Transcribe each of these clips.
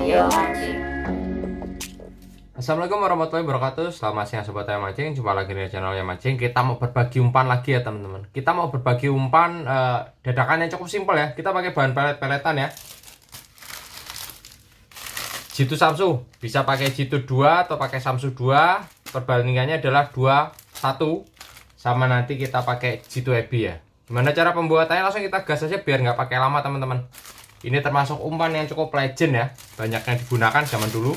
Ayo mancing. Assalamualaikum warahmatullahi wabarakatuh. Selamat siang sobat Ayo Mancing. Jumpa lagi di channel Ayo Mancing. Kita mau berbagi umpan lagi ya teman-teman. Kita mau berbagi umpan dadakan yang cukup simpel ya. Kita pakai bahan pelet-peletan ya. Jitu Samsu. Bisa pakai Jitu 2 atau pakai Samsu 2. Perbandingannya adalah 2, 1. Sama nanti kita pakai Jitu Ebi ya. Gimana cara pembuatannya? Langsung kita gas aja biar nggak pakai lama teman-teman. Ini termasuk umpan yang cukup legend ya. Banyak yang digunakan zaman dulu.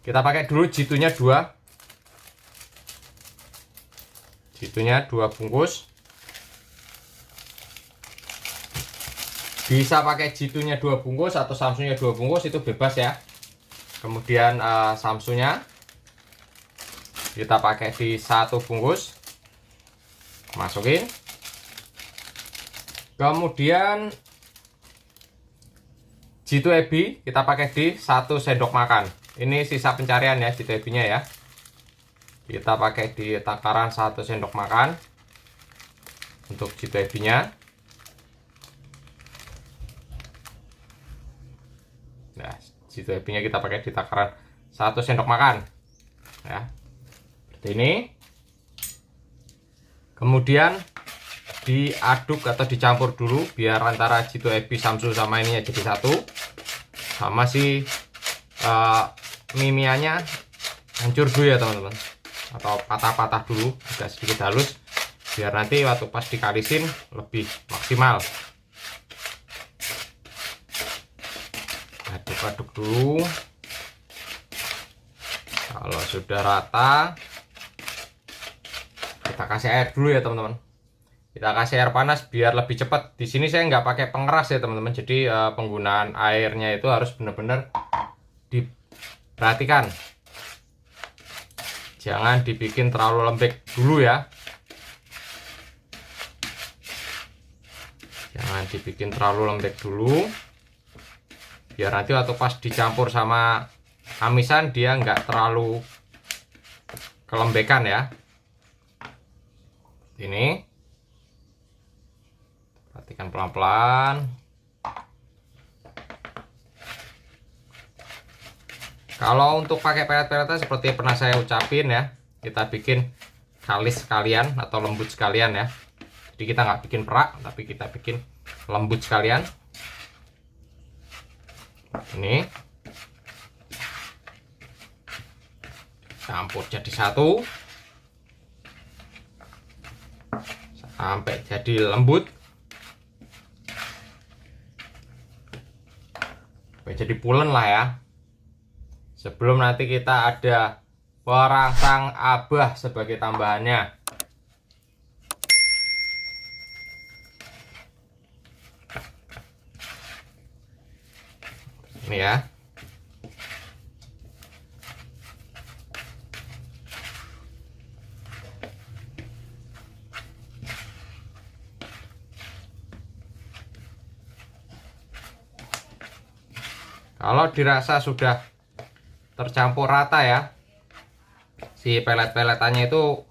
Kita pakai dulu jitunya 2. Jitunya 2 bungkus. Bisa pakai jitunya 2 bungkus atau samsunya 2 bungkus, itu bebas ya. Kemudian samsunya kita pakai di 1 bungkus. Masukin. Kemudian jitu ebi kita pakai di 1 sendok makan. Ini sisa pencarian ya jitu ebinya ya. Kita pakai di takaran 1 sendok makan untuk jitu ebinya. Nah, jitu ebinya kita pakai di takaran 1 sendok makan. Ya. Seperti ini. Kemudian diaduk atau dicampur dulu biar antara jitu ebi samsu sama ininya jadi satu. Sama si mimianya hancur dulu ya teman-teman, atau patah-patah dulu, agak sedikit halus biar nanti waktu pas dikalisin lebih maksimal. Aduk-aduk dulu. Kalau sudah rata kita kasih air dulu ya teman-teman. Kita kasih air panas biar lebih cepat. Di sini saya nggak pakai pengeras ya teman-teman. Jadi penggunaan airnya itu harus benar-benar diperhatikan. Jangan dibikin terlalu lembek dulu ya. Jangan dibikin terlalu lembek dulu. Biar nanti waktu pas dicampur sama amisan dia nggak terlalu kelembekan ya. Ini. Perhatikan pelan-pelan. Kalau untuk pakai pelet-peletnya seperti pernah saya ucapin ya, kita bikin kalis sekalian atau lembut sekalian ya. Jadi kita nggak bikin perak, tapi kita bikin lembut sekalian. Ini campur jadi satu sampai jadi lembut, sampai jadi pulen lah ya. Sebelum nanti kita ada perangsang abah sebagai tambahannya. Ini ya. Kalau dirasa sudah tercampur rata ya, si pelet-peletannya itu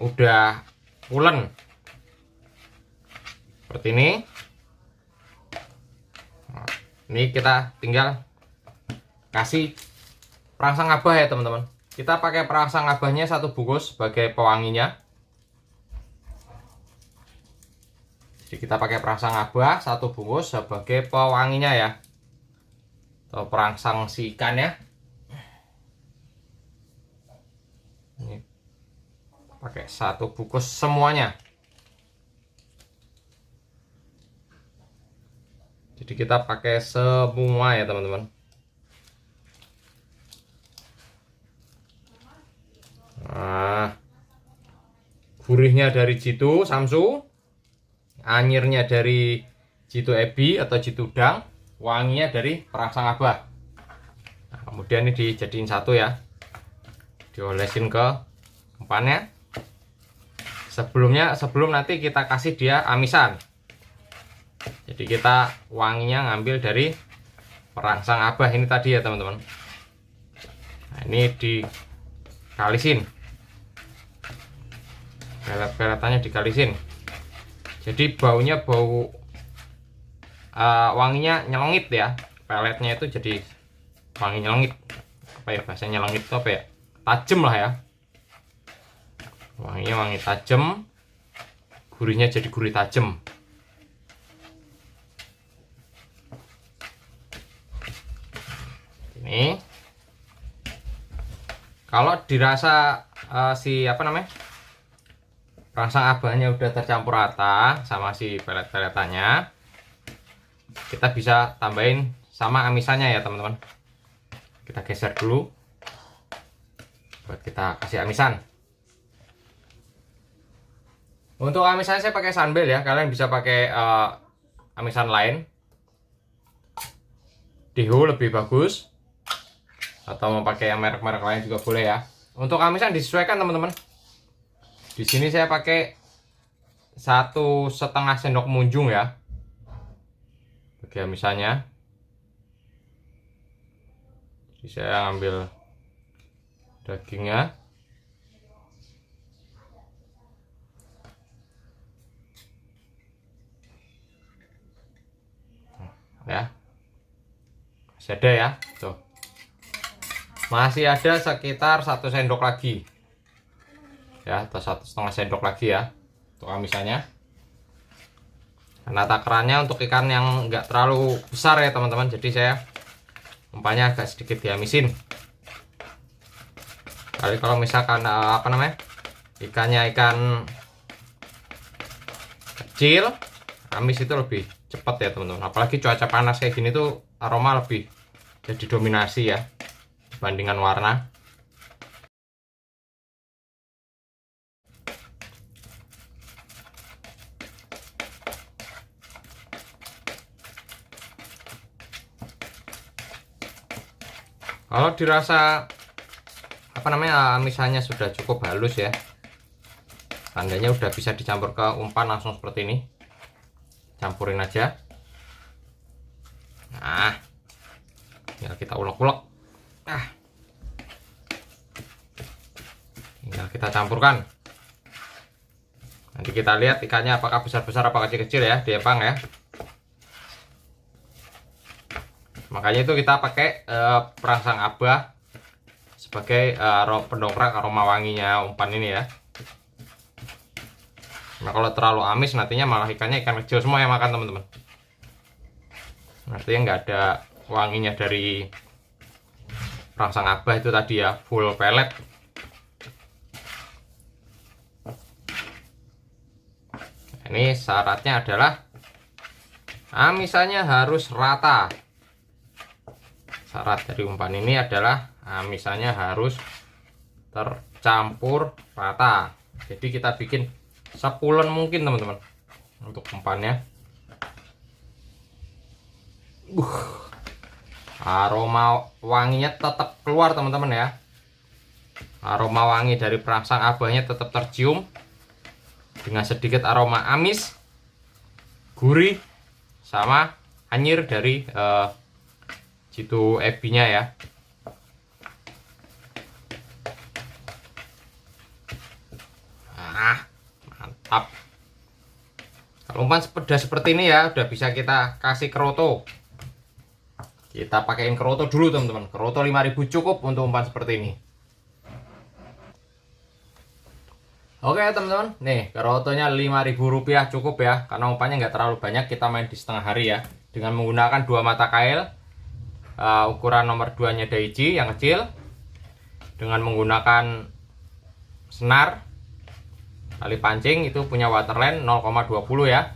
udah pulen seperti ini. Nah, ini kita tinggal kasih perangsang abah ya teman-teman. Kita pakai perangsang abahnya 1 bungkus sebagai pewanginya. Jadi kita pakai perangsang abah 1 bungkus sebagai pewanginya ya, atau perangsang si ikan ya. Ini pakai 1 bungkus semuanya. Jadi kita pakai semua ya teman-teman. Nah, gurihnya dari jitu samsu, anyirnya dari jitu ebi atau jitu udang, wanginya dari perangsang abah. Nah, kemudian ini dijadiin satu ya, diolesin ke umpannya. Sebelum nanti kita kasih dia amisan. Jadi kita wanginya ngambil dari perangsang abah ini tadi ya teman-teman. Nah, ini dikalisin, pelet-peletannya dikalisin. Jadi baunya bau wanginya nyelengit ya. Peletnya itu jadi wangi nyelengit. Apa ya bahasanya nyelengit itu apa ya? Tajem lah ya. Wanginya wangi tajem. Gurihnya jadi gurih tajem. Ini kalau dirasa si apa namanya, perangsang abahnya udah tercampur rata sama si pelet-peletannya, kita bisa tambahin sama amisannya ya teman-teman. Kita geser dulu buat kita kasih amisan. Untuk amisannya saya pakai Sunbel ya, kalian bisa pakai amisan lain. Deho lebih bagus, atau mau pakai yang merek-merek lain juga boleh ya. Untuk amisan disesuaikan teman-teman. Di sini saya pakai 1,5 sendok munjung ya bagi amisannya. Jadi saya ambil dagingnya. Ya. Masih ada ya. Tuh. Masih ada sekitar 1 sendok lagi ya, atau 1,5 sendok lagi ya untuk amisannya. Karena takarannya untuk ikan yang enggak terlalu besar ya teman-teman, jadi saya umpannya agak sedikit diamisin. Kali kalau misalkan apa namanya, ikannya ikan kecil, amis itu lebih cepat ya teman-teman. Apalagi cuaca panas kayak gini tuh aroma lebih jadi dominasi ya dibandingkan warna. Kalau dirasa apa namanya, amisannya sudah cukup halus ya, tandanya udah bisa dicampur ke umpan langsung seperti ini. Campurin aja. Nah, tinggal kita ulek-ulek. Tinggal kita campurkan. Nanti kita lihat ikannya apakah besar-besar apa kecil-kecil ya, diempang ya. Makanya itu kita pakai perangsang abah sebagai pendongkrak aroma wanginya umpan ini ya. Nah kalau terlalu amis nantinya malah ikannya ikan kecil semua yang makan teman-teman. Artinya nggak ada wanginya dari perangsang abah itu tadi ya, full pelet. Ini syaratnya adalah amisannya harus rata. Syarat dari umpan ini adalah amisannya harus tercampur rata. Jadi kita bikin sepulen mungkin teman-teman untuk umpannya. Aroma wanginya tetap keluar teman-teman ya. Aroma wangi dari perangsang abahnya tetap tercium dengan sedikit aroma amis, gurih, sama anyir dari jitu ebinya ya. Mantap. Kalau umpan pedas seperti ini ya udah bisa kita kasih keroto. Kita pakaiin keroto dulu teman-teman. Keroto 5.000 cukup untuk umpan seperti ini. Oke teman-teman, nih kerotonya Rp5.000 cukup ya, karena umpannya nggak terlalu banyak, kita main di setengah hari ya, dengan menggunakan 2 mata kail ukuran nomor 2 nya Daichi yang kecil, dengan menggunakan senar tali pancing itu punya Waterland 0,20 ya.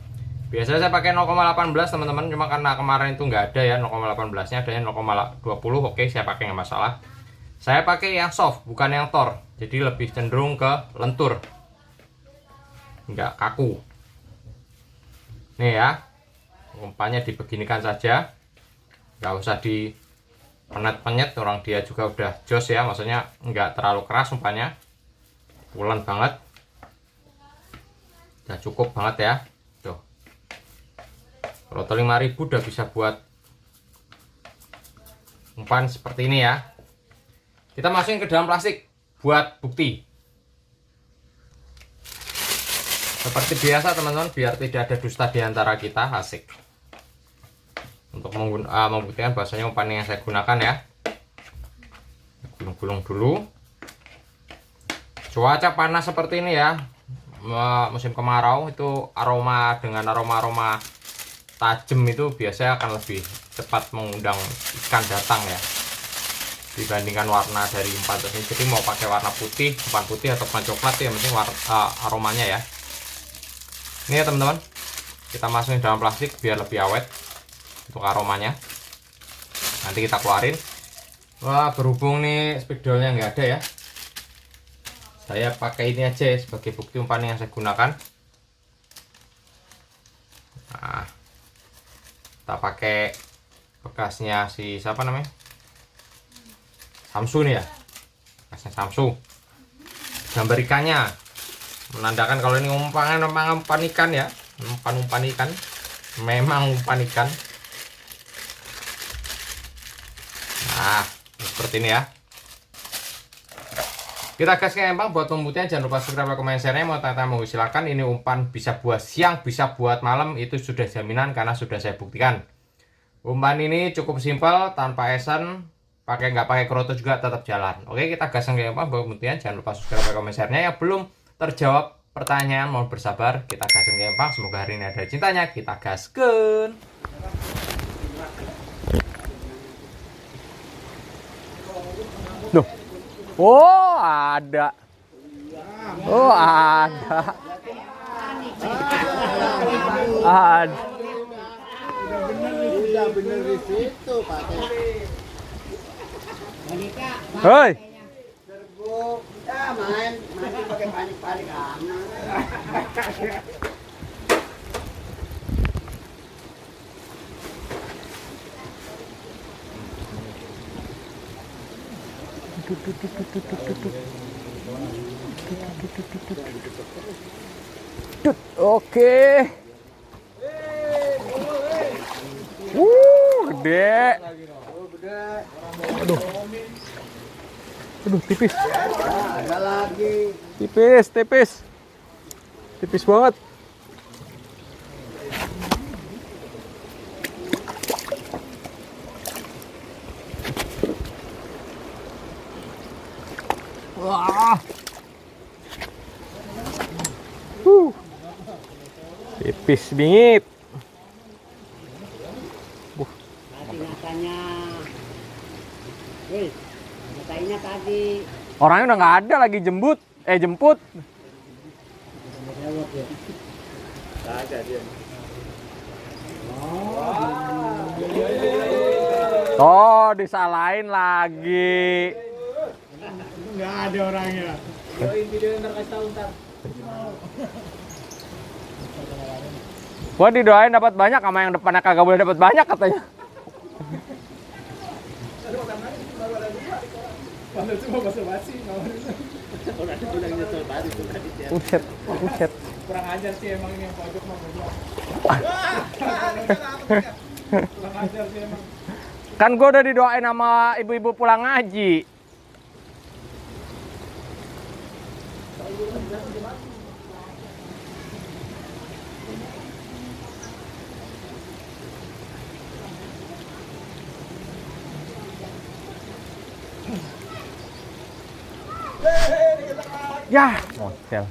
Biasanya saya pakai 0,18 teman-teman, cuma karena kemarin itu nggak ada ya 0,18 nya, adanya 0,20. Oke, saya pakai nggak masalah. Saya pakai yang soft bukan yang tor, jadi lebih cenderung ke lentur, nggak kaku. Nih ya, umpannya dibeginikan saja, nggak usah di penyet-penyet, orang dia juga udah jos ya, maksudnya nggak terlalu keras umpannya, pulen banget, udah cukup banget ya. Tuh, keroto 5.000 udah bisa buat umpan seperti ini ya. Kita masukin ke dalam plastik buat bukti. Seperti biasa teman-teman, biar tidak ada dusta di antara kita, asik. untuk membuktikan bahwasanya umpan yang saya gunakan ya. Gulung-gulung dulu. Cuaca panas seperti ini ya, musim kemarau, itu dengan aroma tajam itu biasanya akan lebih cepat mengundang ikan datang ya, dibandingkan warna dari umpan ini. Jadi mau pakai warna putih, umpan putih atau umpan coklat yang penting aromanya ya. Ini ya teman-teman, kita masukin dalam plastik biar lebih awet untuk aromanya. Nanti kita keluarin. Wah, berhubung nih spidolnya nggak ada ya, saya pakai ini aja ya, sebagai bukti umpan yang saya gunakan. Nah, kita pakai bekasnya si siapa namanya, Samsu nih ya, bekasnya Samsu. Gambar ikannya menandakan kalau ini umpan ikan ya, umpan ikan, memang umpan ikan. Nah, seperti ini ya. Kita gas ke empang. Buat pembuktian jangan lupa subscribe, komen, share-nya. Mau tanya mau silakan. Ini umpan bisa buat siang, bisa buat malam, itu sudah jaminan karena sudah saya buktikan. Umpan ini cukup simpel, tanpa esen, nggak pakai keroto juga tetap jalan. Oke, kita gas ke empang. Buat pembuktian jangan lupa subscribe, komen, share-nya. Yang belum terjawab pertanyaan mohon bersabar. Kita gas ke empang. Semoga hari ini ada cintanya. Kita gaskeun. Duh. Oh, ada. Oh, ada. Ada. Udah bener di situ, Pak. Hei. Serbu, kita main masih pakai panik-panik aman. Oke. Gede. Aduh. Aduh, tipis. Ada lagi. Tipis. Tipis banget. Wah. Tipis bingit. Katanya. Wih, katanya tadi. Orangnya udah nggak ada lagi jemput. Ada dia. Oh, disalahin lagi. Nggak ada orangnya. Video ntar kasih tahu ntar. Gua didoain dapat banyak, sama yang depannya kagak boleh dapat banyak katanya. Buset. Kurang ajar sih emang ini yang pojok mah. Kurang ajar sih emang. Kan gua udah didoain sama ibu-ibu pulang ngaji. Ya, model.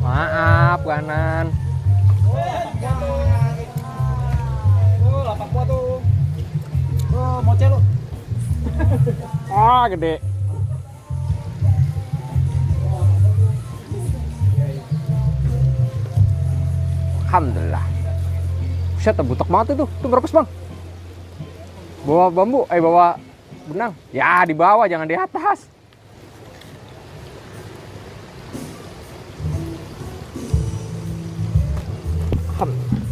Maaf kanan. Oh, lapak gua tuh. Oh, moce lu. Ah, gede. Alhamdulillah. Buset, butek banget itu. Itu berapa, Bang? Bawa bambu, bawa benang. Ya, di bawah, jangan di atas. Alhamdulillah.